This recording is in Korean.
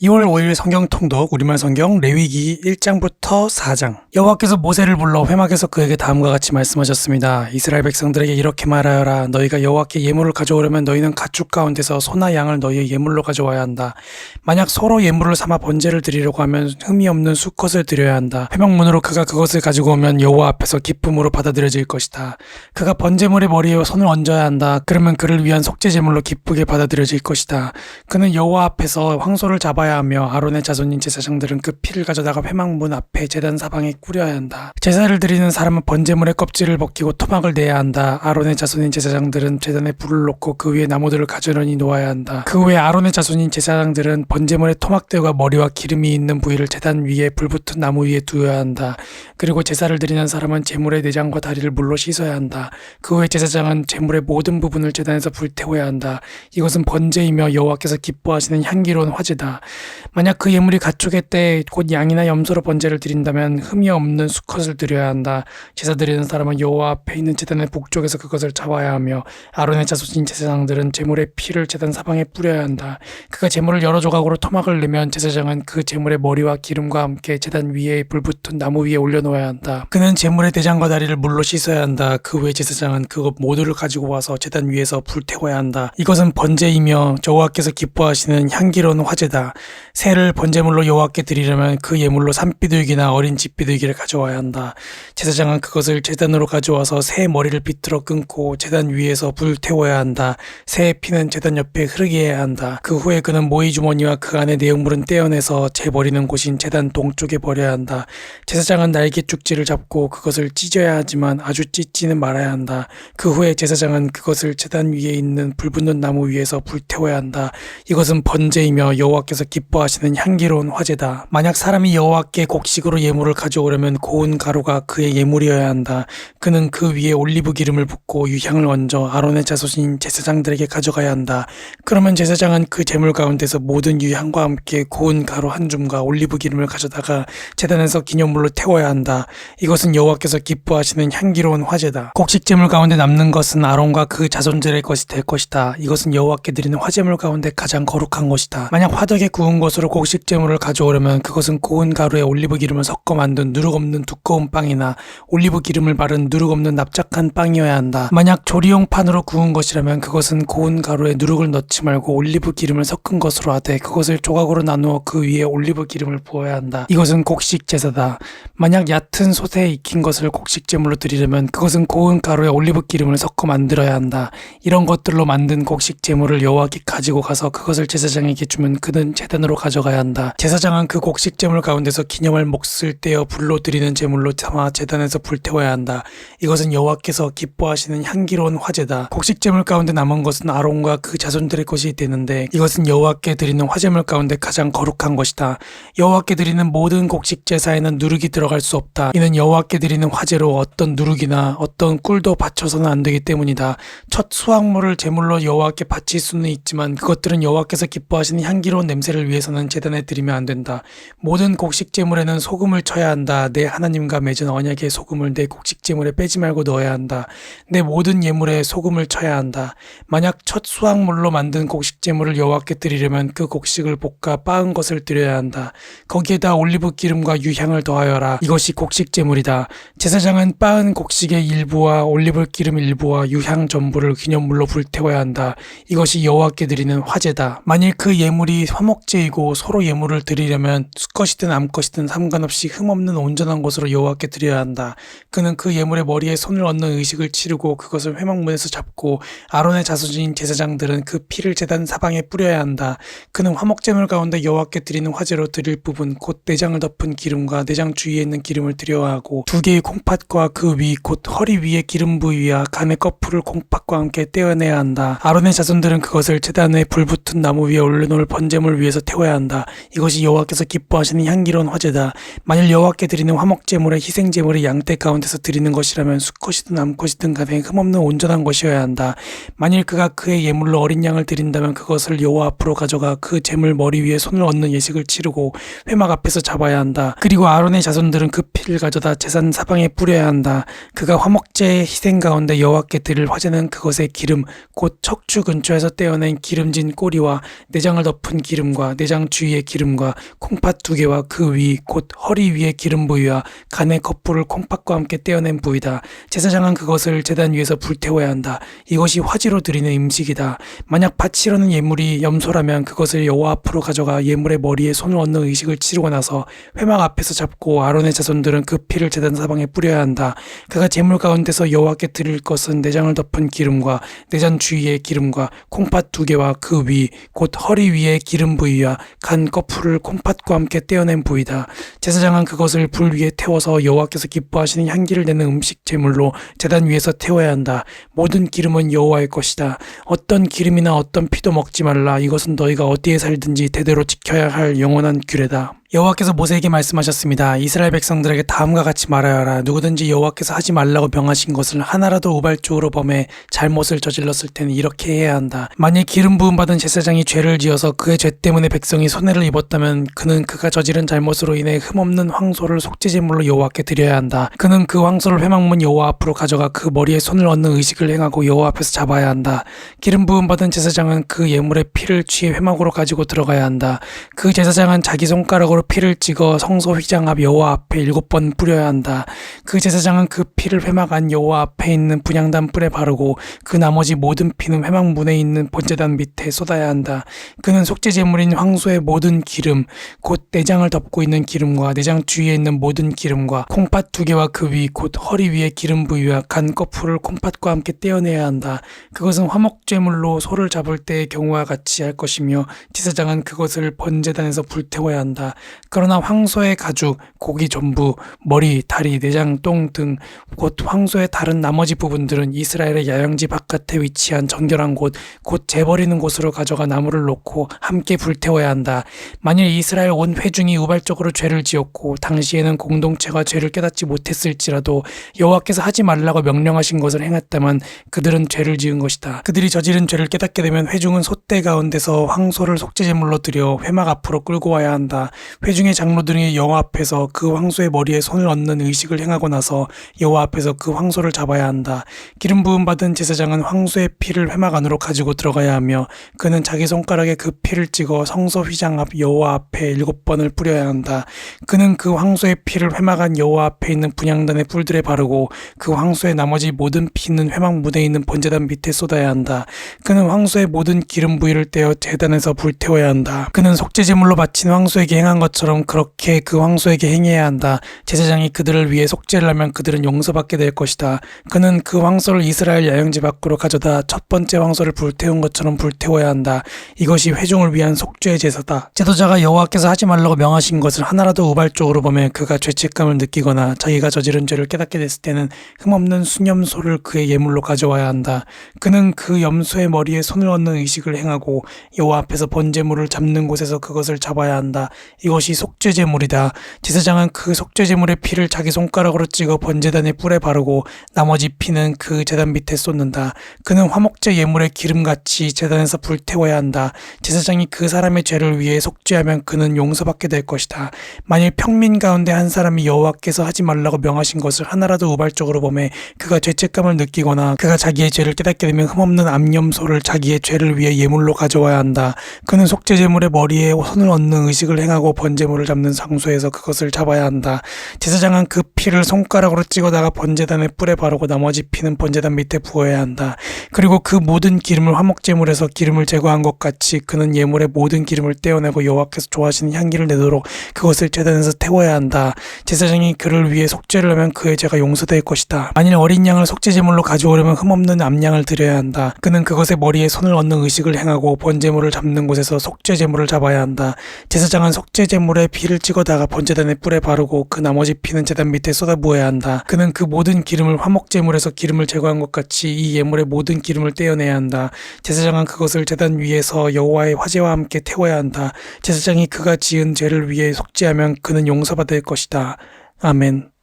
2월 5일 성경 통독 우리말 성경 레위기 1장부터 4장. 여호와께서 모세를 불러 회막에서 그에게 다음과 같이 말씀하셨습니다. 이스라엘 백성들에게 이렇게 말하여라. 너희가 여호와께 예물을 가져오려면 너희는 가축 가운데서 소나 양을 너희의 예물로 가져와야 한다. 만약 서로 예물을 삼아 번제를 드리려고 하면 흠이 없는 수컷을 드려야 한다. 회막문으로 그가 그것을 가지고 오면 여호와 앞에서 기쁨으로 받아들여질 것이다. 그가 번제물의 머리에 손을 얹어야 한다. 그러면 그를 위한 속죄 제물로 기쁘게 받아들여질 것이다. 그는 여호와 앞에서 황소를 잡아야 하며 아론의 자손인 제사장들은 그 피를 가져다가 회막문 앞에 제단 사방에 뿌려야 한다. 제사를 드리는 사람은 번제물의 껍질을 벗기고 토막을 내야 한다. 아론의 자손인 제사장들은 제단에 불을 놓고 그 위에 나무들을 가지런히 놓아야 한다. 그 후에 아론의 자손인 제사장들은 번제물의 토막들과 머리와 기름이 있는 부위를 제단 위에 불붙은 나무 위에 두어야 한다. 그리고 제사를 드리는 사람은 제물의 내장과 다리를 물로 씻어야 한다. 그 후에 제사장은 제물의 모든 부분을 제단에서 불태워야 한다. 이것은 번제이며 여호와께서 기뻐하시는 향기로운 화제다. 만약 그 예물이 가축의 때 곧 양이나 염소로 번제를 드린다면 흠이 없는 수컷을 드려야 한다. 제사 드리는 사람은 여호와 앞에 있는 제단의 북쪽에서 그것을 잡아야 하며 아론의 자손인 제사장들은 제물의 피를 제단 사방에 뿌려야 한다. 그가 제물을 여러 조각으로 토막을 내면 제사장은 그 제물의 머리와 기름과 함께 제단 위에 불붙은 나무 위에 올려놓아야 한다. 그는 제물의 내장과 다리를 물로 씻어야 한다. 그 후에 제사장은 그것 모두를 가지고 와서 제단 위에서 불태워야 한다. 이것은 번제이며 여호와께서 기뻐하시는 향기로운 화제다. 새를 번제물로 여호와께 드리려면 그 예물로 산비둘기나 어린 집비둘기를 가져와야 한다. 제사장은 그것을 제단으로 가져와서 새 머리를 비틀어 끊고 제단 위에서 불태워야 한다. 새의 피는 제단 옆에 흐르게 해야 한다. 그 후에 그는 모이 주머니와 그 안에 내용물은 떼어내서 재 버리는 곳인 제단 동쪽에 버려야 한다. 제사장은 날개 쭉지를 잡고 그것을 찢어야 하지만 아주 찢지는 말아야 한다. 그 후에 제사장은 그것을 제단 위에 있는 불붙는 나무 위에서 불태워야 한다. 이것은 번제이며 여호와께서 기뻐하시는 향기로운 화제다. 만약 사람이 여호와께 곡식으로 예물을 가져오려면 고운 가루가 그의 예물이어야 한다. 그는 그 위에 올리브 기름을 붓고 유향을 얹어 아론의 자손인 제사장들에게 가져가야 한다. 그러면 제사장은 그 제물 가운데서 모든 유향과 함께 고운 가루 한 줌과 올리브 기름을 가져다가 제단에서 기념물로 태워야 한다. 이것은 여호와께서 기뻐하시는 향기로운 화제다. 곡식 제물 가운데 남는 것은 아론과 그 자손들의 것이 될 것이다. 이것은 여호와께 드리는 화제물 가운데 가장 거룩한 것이다. 만약 화덕에 구운 것으로 곡식 제물을 가져오려면 그것은 고운 가루에 올리브 기름을 섞어 만든 누룩 없는 두꺼운 빵이나 올리브 기름을 바른 누룩 없는 납작한 빵이어야 한다. 만약 조리용 판으로 구운 것이라면 그것은 고운 가루에 누룩을 넣지 말고 올리브 기름을 섞은 것으로 하되 그것을 조각으로 나누어 그 위에 올리브 기름을 부어야 한다. 이것은 곡식 제사다. 만약 얕은 솥에 익힌 것을 곡식 제물로 드리려면 그것은 고운 가루에 올리브 기름을 섞어 만들어야 한다. 이런 것들로 만든 곡식 제물을 여호와께 가지고 가서 그것을 제사장에게 주면 그는 제단으로 가져가야 한다. 제사장은 그 곡식 제물 가운데서 기념할 몫을 떼어 불로 드리는 제물로 삼아 제단에서 불태워야 한다. 이것은 여호와께서 기뻐하시는 향기로운 화제다. 곡식 제물 가운데 남은 것은 아론과 그 자손들의 것이 되는데 이것은 여호와께 드리는 화제물 가운데 가장 거룩한 것이다. 여호와께 드리는 모든 곡식 제사에는 누룩이 들어갈 수 없다. 이는 여호와께 드리는 화제로 어떤 누룩이나 어떤 꿀도 바쳐서는 안 되기 때문이다. 첫 수확물을 제물로 여호와께 바칠 수는 있지만 그것들은 여호와께서 기뻐하시는 향기로운 냄새를 위해서는 제단에 드리면 안 된다. 모든 곡식 제물에는 소금을 쳐야 한다. 내 하나님과 맺은 언약의 소금을 내 곡식 제물에 빼지 말고 넣어야 한다. 내 모든 예물에 소금을 쳐야 한다. 만약 첫 수확물로 만든 곡식 제물을 여호와께 드리려면 그 곡식을 볶아 빻은 것을 드려야 한다. 거기에다 올리브 기름과 유향을 더하여라. 이것이 곡식 제물이다. 제사장은 빻은 곡식의 일부와 올리브 기름 일부와 유향 전부를 기념물로 불태워야 한다. 이것이 여호와께 드리는 화제다. 만일 그 예물이 화목제이고 서로 예물을 드리려면 수컷이든 암컷이든 상관없이 흠없는 온전한 것으로 여호와께 드려야 한다. 그는 그 예물의 머리에 손을 얹는 의식을 치르고 그것을 회막문에서 잡고 아론의 자손인 제사장들은 그 피를 제단 사방에 뿌려야 한다. 그는 화목제물 가운데 여호와께 드리는 화제로 드릴 부분 곧 내장을 덮은 기름과 내장 주위에 있는 기름을 드려야 하고 두 개의 콩팥과 그 위 곧 허리 위의 기름 부위와 간의 거풀을 콩팥과 함께 떼어내야 한다. 아론의 자손들은 그것을 제단에 불붙은 나무 위에 올려놓을 번제물 위에서 태워야 한다. 이것이 여호와께서 기뻐하시는 향기로운 화제다. 만일 여호와께 드리는 화목제물의 희생제물이 양떼 가운데서 드리는 것이라면 수컷이든 암컷이든 간에 흠없는 온전한 것이어야 한다. 만일 그가 그의 예물로 어린 양을 드린다면 그것을 여호와 앞으로 가져가 그 제물 머리 위에 손을 얹는 예식을 치르고 회막 앞에서 잡아야 한다. 그리고 아론의 자손들은 그 피를 가져다 제산 사방에 뿌려야 한다. 그가 화목제의 희생 가운데 여호와께 드릴 화제는 그것의 기름 곧 척추 근처에서 떼어낸 기름진 꼬리와 내장을 덮은 기름과 내장 내장 주위의 기름과 콩팥 2개와 그 위 곧 허리 위의 기름 부위와 간의 겉불을 콩팥과 함께 떼어낸 부위다. 제사장은 그것을 제단 위에서 불태워야 한다. 이것이 화제로 드리는 음식이다. 만약 바치려는 예물이 염소라면 그것을 여호와 앞으로 가져가 예물의 머리에 손을 얹는 의식을 치르고 나서 회막 앞에서 잡고 아론의 자손들은 그 피를 제단 사방에 뿌려야 한다. 그가 제물 가운데서 여호와께 드릴 것은 내장을 덮은 기름과 내장 주위의 기름과 콩팥 2개와 그 위 곧 허리 위의 기름 부위와 간 껍풀을 콩팥과 함께 떼어낸 부위다. 제사장은 그것을 불 위에 태워서 여호와께서 기뻐하시는 향기를 내는 음식 제물로 제단 위에서 태워야 한다. 모든 기름은 여호와의 것이다. 어떤 기름이나 어떤 피도 먹지 말라. 이것은 너희가 어디에 살든지 대대로 지켜야 할 영원한 규례다. 여호와께서 모세에게 말씀하셨습니다. 이스라엘 백성들에게 다음과 같이 말하여 하라. 누구든지 여호와께서 하지 말라고 명하신 것을 하나라도 우발적으로 범해 잘못을 저질렀을 때는 이렇게 해야 한다. 만일 기름 부음 받은 제사장이 죄를 지어서 그의 죄 때문에 백성이 손해를 입었다면 그는 그가 저지른 잘못으로 인해 흠없는 황소를 속죄제물로 여호와께 드려야 한다. 그는 그 황소를 회막문 여호와 앞으로 가져가 그 머리에 손을 얹는 의식을 행하고 여호와 앞에서 잡아야 한다. 기름 부음 받은 제사장은 그 예물의 피를 취해 회막으로 가지고 들어가야 한다. 그 제사장은 자기 손가락으로 피를 찍어 성소 휘장 앞 여호와 앞에 7번 뿌려야 한다. 그 제사장은 그 피를 회막 안 여호와 앞에 있는 분향단 뿔에 바르고 그 나머지 모든 피는 회막 문에 있는 번제단 밑에 쏟아야 한다. 그는 속죄 제물인 황소의 모든 기름 곧 내장을 덮고 있는 기름과 내장 주위에 있는 모든 기름과 콩팥 2개와 그 위 곧 허리 위의 기름 부위와 간 껍풀을 콩팥과 함께 떼어내야 한다. 그것은 화목 제물로 소를 잡을 때의 경우와 같이 할 것이며 제사장은 그것을 번제단에서 불태워야 한다. 그러나 황소의 가죽, 고기 전부, 머리, 다리, 내장, 똥 등 곧 황소의 다른 나머지 부분들은 이스라엘의 야영지 바깥에 위치한 정결한 곳, 곧 재버리는 곳으로 가져가 나무를 놓고 함께 불태워야 한다. 만일 이스라엘 온 회중이 우발적으로 죄를 지었고 당시에는 공동체가 죄를 깨닫지 못했을지라도 여호와께서 하지 말라고 명령하신 것을 행했다면 그들은 죄를 지은 것이다. 그들이 저지른 죄를 깨닫게 되면 회중은 솥대 가운데서 황소를 속죄제물로 드려 회막 앞으로 끌고 와야 한다. 회중의 장로들이 여호와 앞에서 그 황소의 머리에 손을 얹는 의식을 행하고 나서 여호와 앞에서 그 황소를 잡아야 한다. 기름 부음 받은 제사장은 황소의 피를 회막 안으로 가지고 들어가야 하며 그는 자기 손가락에 그 피를 찍어 성소 휘장 앞 여호와 앞에 7번을 뿌려야 한다. 그는 그 황소의 피를 회막 안 여호와 앞에 있는 분향단의 뿔들에 바르고 그 황소의 나머지 모든 피는 회막 문에 있는 번제단 밑에 쏟아야 한다. 그는 황소의 모든 기름 부위를 떼어 제단에서 불태워야 한다. 그는 속죄제물로 바친 황소에게 행한 것처럼 그렇게 그 황소에게 행해야 한다. 제사장이 그들을 위해 속죄를 하면 그들은 용서받게 될 것이다. 그는 그 황소를 이스라엘 야영지 밖으로 가져다 첫 번째 황소를 불태운 것처럼 불태워야 한다. 이것이 회중을 위한 속죄 제사다. 제도자가 여호와께서 하지 말라고 명하신 것을 하나라도 우발적으로 보면 그가 죄책감을 느끼거나 자기가 저지른 죄를 깨닫게 됐을 때는 흠없는 순염소를 그의 예물로 가져와야 한다. 그는 그 염소의 머리에 손을 얹는 의식을 행하고 여호와 앞에서 번제물을 잡는 곳에서 그것을 잡아야 한다. 이것이 속죄제물이다. 제사장은 그 속죄제물의 피를 자기 손가락으로 찍어 번제단의 뿔에 바르고 나머지 피는 그 제단 밑에 쏟는다. 그는 화목제 예물의 기름같이 제단에서 불태워야 한다. 제사장이 그 사람의 죄를 위해 속죄하면 그는 용서받게 될 것이다. 만일 평민 가운데 한 사람이 여호와께서 하지 말라고 명하신 것을 하나라도 우발적으로 범해 그가 죄책감을 느끼거나 그가 자기의 죄를 깨닫게 되면 흠없는 암염소를 자기의 죄를 위해 예물로 가져와야 한다. 그는 속죄제물의 머리에 손을 얹는 의식을 행하고 번제물을 잡는 장소에서 그것을 잡아야 한다. 제사장은 그 피를 손가락으로 찍어다가 번제단의 뿔에 바르고 나머지 피는 번제단 밑에 부어야 한다. 그리고 그 모든 기름을 화목제물에서 기름을 제거한 것 같이 그는 예물의 모든 기름을 떼어내고 여호와께서 좋아하시는 향기를 내도록 그것을 제단에서 태워야 한다. 제사장이 그를 위해 속죄를 하면 그의 죄가 용서될 것이다. 만일 어린 양을 속죄제물로 가져오려면 흠없는 암양을 드려야 한다. 그는 그것의 머리에 손을 얹는 의식을 행하고 번제물을 잡는 곳에서 속죄제물을 잡아야 한다. 제사장은 속죄제물에 피를 찍어다가 번제단의 뿔에 바르고 그 나머지 피는 제단 밑에 쏟아부어야 한다. 그는 그 모든 기름을 화목제물에서 기름을 제거한 것 같이 이 예물의 모든 기름을 떼어내야 한다. 제사장은 그것을 제단 위에서 여호와의 화제와 함께 태워야 한다. 제사장이 그가 지은 죄를 위해 속죄하면 그는 용서받을 것이다. 아멘.